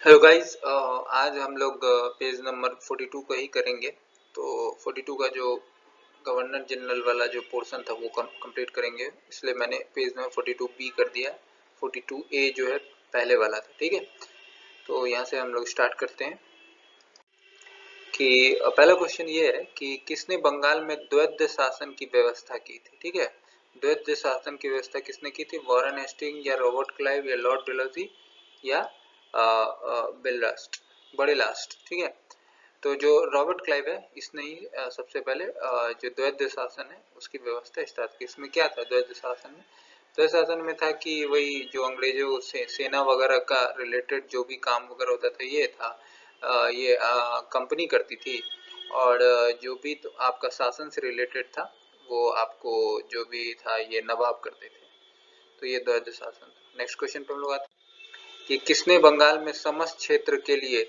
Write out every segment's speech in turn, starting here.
Hello guys, आज हम लोग पेज नंबर 42 का ही करेंगे। तो 42 का जो गवर्नर जनरल वाला जो पोर्शन था वो कंप्लीट करेंगे, इसलिए मैंने पेज नंबर 42 बी कर दिया। 42 ए जो है पहले वाला था। ठीक है, तो यहाँ से हम लोग स्टार्ट करते हैं कि पहला क्वेश्चन ये है कि किसने बंगाल में द्वैध शासन की व्यवस्था की थी। ठीक है, द्वैध शासन की व्यवस्था किसने की थी? वॉरेन हेस्टिंग या रॉबर्ट क्लाइव या लॉर्ड डलहौजी या बेललास्ट, बड़े लास्ट। ठीक है, तो जो रॉबर्ट क्लाइव है इसने ही सबसे पहले जो द्वैध शासन है उसकी व्यवस्था स्टार्ट की। इसमें क्या था द्वैध शासन में? द्वैध शासन में था कि वही जो अंग्रेजों से सेना वगैरह का रिलेटेड जो भी काम वगैरह होता था ये था, ये कंपनी करती थी। और जो भी तो आपका शासन से रिलेटेड था वो आपको जो भी था ये नवाब करते थे। तो ये द्वैध शासन था। नेक्स्ट क्वेश्चन पे हम लोग आते हैं कि किसने बंगाल में समस्त क्षेत्र के लिए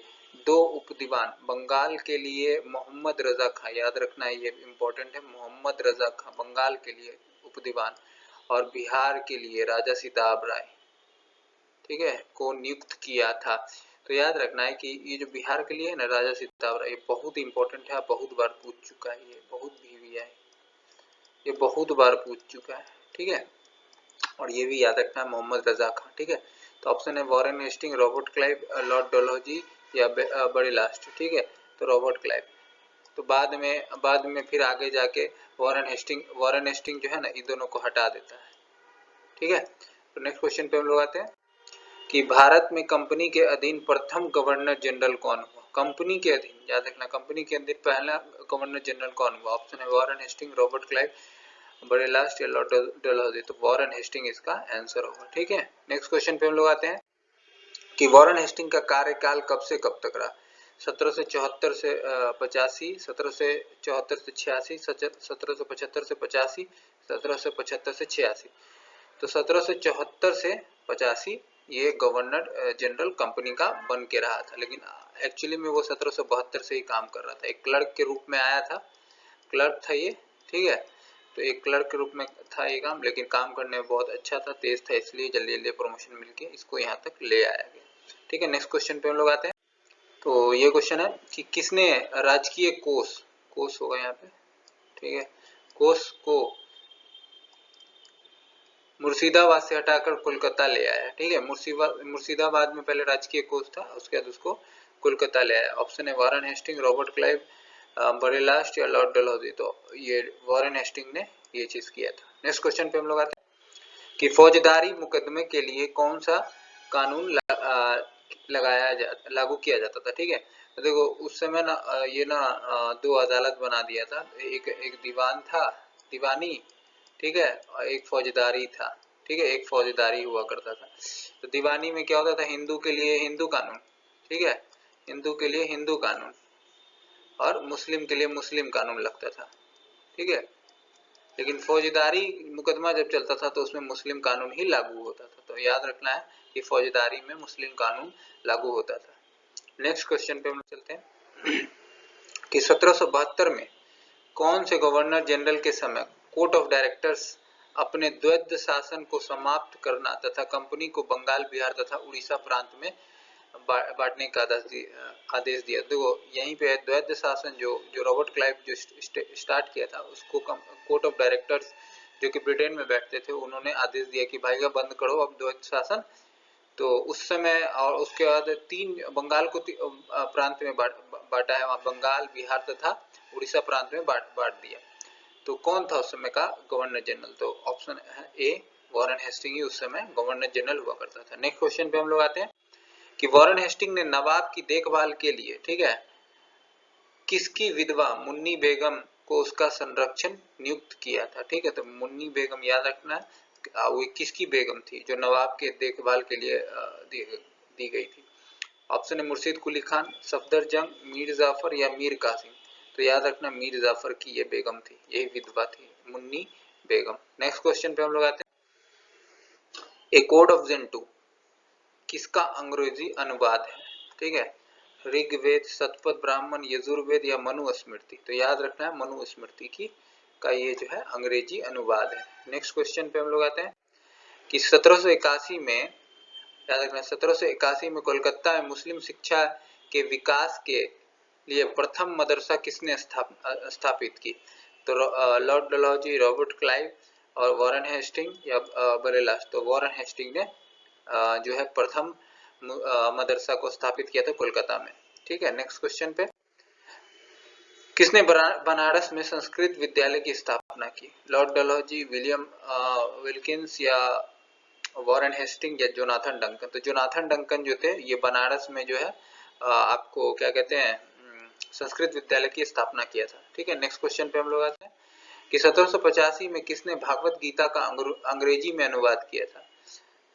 दो उपदीवान, बंगाल के लिए मोहम्मद रजा खां, याद रखना है ये इम्पोर्टेंट है, मोहम्मद रजा खां बंगाल के लिए उपदीवान और बिहार के लिए राजा सिताब राय, ठीक है, को नियुक्त किया था। तो याद रखना है कि ये जो बिहार के लिए है ना राजा सिताब राय, ये बहुत इंपॉर्टेंट है, बहुत बार पूछ चुका है, ये बहुत भी है, ये बहुत बार पूछ चुका है। ठीक है, और ये भी याद रखना है मोहम्मद रजा खां। ठीक है, तो ऑप्शन है Warren Hasting, Robert Clive, Lord Dalhousie या बड़े लास्ट। ठीक है, तो रॉबर्ट क्लाइव। तो बाद में फिर आगे जाके वॉरेन हेस्टिंग जो है ना इन दोनों को हटा देता है। ठीक है, तो नेक्स्ट क्वेश्चन पे हम लोग आते हैं कि भारत में कंपनी के अधीन प्रथम गवर्नर जनरल कौन हुआ? कंपनी के अधीन, याद रखना, कंपनी के अधीन पहला गवर्नर जनरल कौन हुआ? ऑप्शन है वॉरेन हेस्टिंग, रॉबर्ट क्लाइव, बड़े लास्ट या लॉर्ड डलहौजी। तो वॉरेन हेस्टिंग इसका आंसर होगा। ठीक है, नेक्स्ट क्वेश्चन पे हम लोग आते हैं कि वॉरेन हेस्टिंग का कार्यकाल कब से कब तक रहा? 1774 से 85, 1774 से 86, 1775 से 85, 1775 से 86। तो 1774 से 85 ये गवर्नर जनरल कंपनी का बन के रहा था, लेकिन एक्चुअली में वो 1772 से ही काम कर रहा था। एक क्लर्क के रूप में आया था, क्लर्क था ये। ठीक है, तो एक क्लर्क के रूप में था ये काम, लेकिन काम करने में बहुत अच्छा था, तेज था, इसलिए जल्दी जल्दी प्रमोशन मिलके इसको यहाँ तक ले आया गया। ठीक है, नेक्स्ट क्वेश्चन पे हम लोग आते हैं। तो ये क्वेश्चन है कि किसने राजकीय कोष, कोष होगा यहाँ पे, ठीक है, कोष को मुर्शिदाबाद से हटाकर कोलकाता ले आया। ठीक है, मुर्शिदाबाद में पहले राजकीय कोष था, उसके बाद उसको कोलकाता ले आया। ऑप्शन है वॉरेन हेस्टिंग, रॉबर्ट क्लाइव, बड़े लास्ट या लॉर्ड डलहौजी। तो ये वॉरेन हेस्टिंग ने ये चीज किया था। नेक्स्ट क्वेश्चन पे हम लोग आते हैं कि फौजदारी मुकदमे के लिए कौन सा कानून लागू किया जाता था। ठीक है, तो देखो उस समय ना ये ना दो अदालत बना दिया था, एक दीवान था, दीवानी, ठीक है, और एक फौजदारी था। ठीक है, एक फौजदारी हुआ करता था। तो दीवानी में क्या होता था? हिंदू के लिए हिंदू कानून, ठीक है, हिंदू के लिए हिंदू कानून और मुस्लिम के लिए मुस्लिम कानून लगता था। ठीक है, लेकिन फौजदारी मुकदमा जब चलता था तो उसमें मुस्लिम कानून ही लागू होता था। तो याद रखना है कि फौजदारी में मुस्लिम कानून लागू होता था। नेक्स्ट क्वेश्चन पे हम चलते हैं कि 1772 में कौन से गवर्नर जनरल के समय कोर्ट ऑफ डायरेक्टर्स अपने द्वैध शासन को समाप्त करना तथा कंपनी को बंगाल, बिहार तथा उड़ीसा प्रांत में बांटने का आदेश दिया। देखो यहीं पे द्वैध शासन जो जो रॉबर्ट क्लाइव जो स्टार्ट किया था, उसको कोर्ट ऑफ डायरेक्टर्स जो कि ब्रिटेन में बैठते थे, उन्होंने आदेश दिया कि भाई का बंद करो अब द्वैध शासन। तो उस समय और उसके बाद तीन बंगाल को प्रांत में बांटा है, वहाँ बंगाल, बिहार तथा उड़ीसा प्रांत में बांट दिया। तो कौन था उस समय का गवर्नर जनरल? तो ऑप्शन है ए वॉरेन हेस्टिंग ही उस समय गवर्नर जनरल हुआ करता था। नेक्स्ट क्वेश्चन पे हम लोग आते हैं कि वॉरेन हेस्टिंग ने नवाब की देखभाल के लिए, ठीक है, किसकी विधवा मुन्नी बेगम को उसका संरक्षण नियुक्त किया था। ठीक है, तो मुन्नी बेगम याद रखना है, वो किसकी बेगम थी जो नवाब के देखभाल के लिए दी गई थी? ऑप्शन है मुर्शिद कुली खान, सफदरजंग, मीर जाफर या मीर कासिम। तो याद रखना मीर जाफर की ये बेगम थी, यही विधवा थी मुन्नी बेगम। नेक्स्ट क्वेश्चन पे हम लोग आते हैं, ए कोड ऑफ जेंटू किसका अंग्रेजी अनुवाद है? ठीक है, ऋग्वेद, शतपथ ब्राह्मण, यजुर्वेद या मनु स्मृति। तो याद रखना है मनु स्मृति की का ये जो है अंग्रेजी अनुवाद है। नेक्स्ट क्वेश्चन पे हम लोग आते हैं कि 1781 में याद रखना। 1781 में कोलकाता में मुस्लिम शिक्षा के विकास के लिए प्रथम मदरसा किसने स्थापित की? तो लॉर्ड डलहौजी, रॉबर्ट क्लाइव और वॉरेन हेस्टिंग या बरेलास। तो वॉरेन हेस्टिंग ने जो है प्रथम मदरसा को स्थापित किया था कोलकाता में। ठीक है, नेक्स्ट क्वेश्चन पे, किसने बनारस में संस्कृत विद्यालय की स्थापना की? लॉर्ड डलहौजी, विलियम विल्किंस या वॉरेन हेस्टिंग या जोनाथन डंकन। तो जोनाथन डंकन जो थे ये बनारस में जो है आपको क्या कहते हैं संस्कृत विद्यालय की स्थापना किया था। ठीक है, नेक्स्ट क्वेश्चन पे हम लोग आते हैं कि 1785 में किसने भागवत गीता का अंग्रेजी में अनुवाद किया था?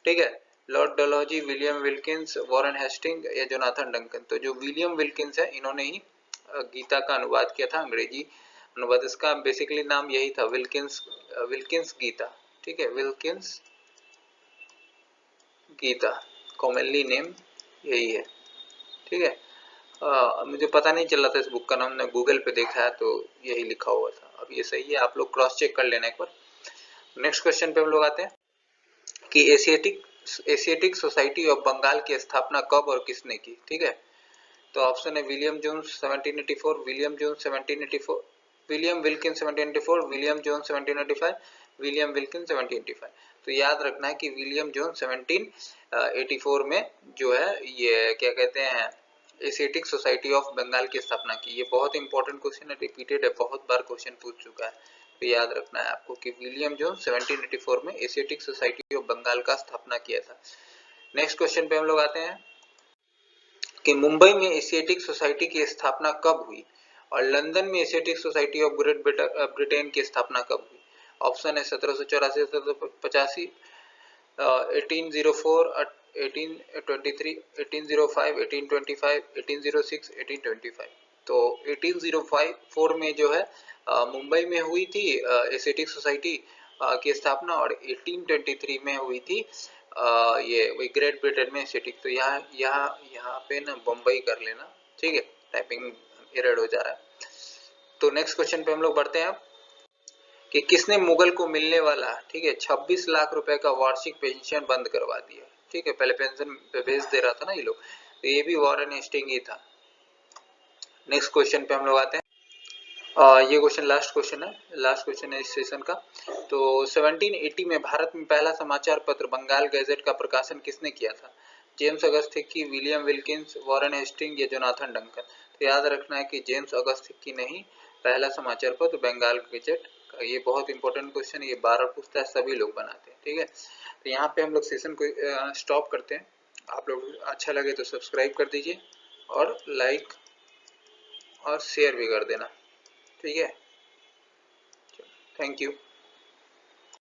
ठीक है, Lord Dalhousie, William Wilkins, Warren Hasting या जोनाथन डंकन। तो जो विलियम विल्किंस है इन्होंने ही गीता का अनुवाद किया था अंग्रेजी अनुवाद। इसका बेसिकली नाम यही था, विल्किंस गीता। ठीक है, विल्किंस गीता, कॉमनली नेम यही है। ठीक है, मुझे पता नहीं चल रहा था इस बुक का नाम, मैंने गूगल पे देखा है तो यही लिखा हुआ था। अब ये सही है, आप लोग क्रॉस चेक कर लेना एक बार। नेक्स्ट क्वेश्चन पे हम लोग आते हैं कि एशियाटिक सोसाइटी ऑफ बंगाल की स्थापना कब और किसने की? ठीक है, तो ऑप्शन है William Jones 1784, William Jones 1784, William Wilkin 1784, William Jones 1785, William Wilkin 1785। तो याद रखना है कि विलियम जोन्स 1784 में जो है ये क्या कहते हैं एशियाटिक सोसाइटी ऑफ बंगाल की स्थापना की। ये बहुत इंपॉर्टेंट क्वेश्चन है, रिपीटेड है, बहुत बार क्वेश्चन पूछ चुका है, तो याद रखना है आपको कि विलियम जोन्स 1784 में एशियाटिक सोसाइटी ऑफ बंगाल का स्थापना किया था। नेक्स्ट क्वेश्चन पे हम लोग आते हैं कि मुंबई में एशियाटिक सोसाइटी की स्थापना कब हुई और लंदन में Asiatic society of great Britain की स्थापना कब हुई? ऑप्शन है 1784, 1785, 1804, 1823, 1805, 1825, 1806, 1825। तो 1804 में जो है मुंबई में हुई थी एशियाटिक सोसाइटी की स्थापना और 1823 में हुई थी ये वही ग्रेट ब्रिटेन में एशियाटिक। तो यहाँ पे ना बम्बई कर लेना। ठीक है, टाइपिंग एरर हो जा रहा है। तो नेक्स्ट क्वेश्चन पे हम लोग बढ़ते हैं कि किसने मुगल को मिलने वाला 26 लाख रुपए का वार्षिक पेंशन बंद करवा दिया? ठीक है, पहले पेंशन पे भेज दे रहा था ना ये लोग, तो ये भी वॉरेन हेस्टिंग ही था। नेक्स्ट क्वेश्चन पे हम लोग आते हैं, ये क्वेश्चन लास्ट क्वेश्चन है इस सेशन का। तो 1780 में भारत में पहला समाचार पत्र बंगाल गैजेट का प्रकाशन किसने किया था? James Augustus Hicky, William Wilkins, Warren Hasting या जोनाथन डंकन। तो याद रखना है कि जेम्स अगस्त हिक्की ने ही पहला समाचार पत्र बंगाल गैजेट, ये बहुत इंपॉर्टेंट क्वेश्चन, ये 12 पूछता है, सभी लोग बनाते हैं। ठीक है, तो यहाँ पे हम लोग सेशन को स्टॉप करते हैं। आप लोग अच्छा लगे तो सब्सक्राइब कर दीजिए और लाइक और शेयर भी कर देना। ठीक है, थैंक यू।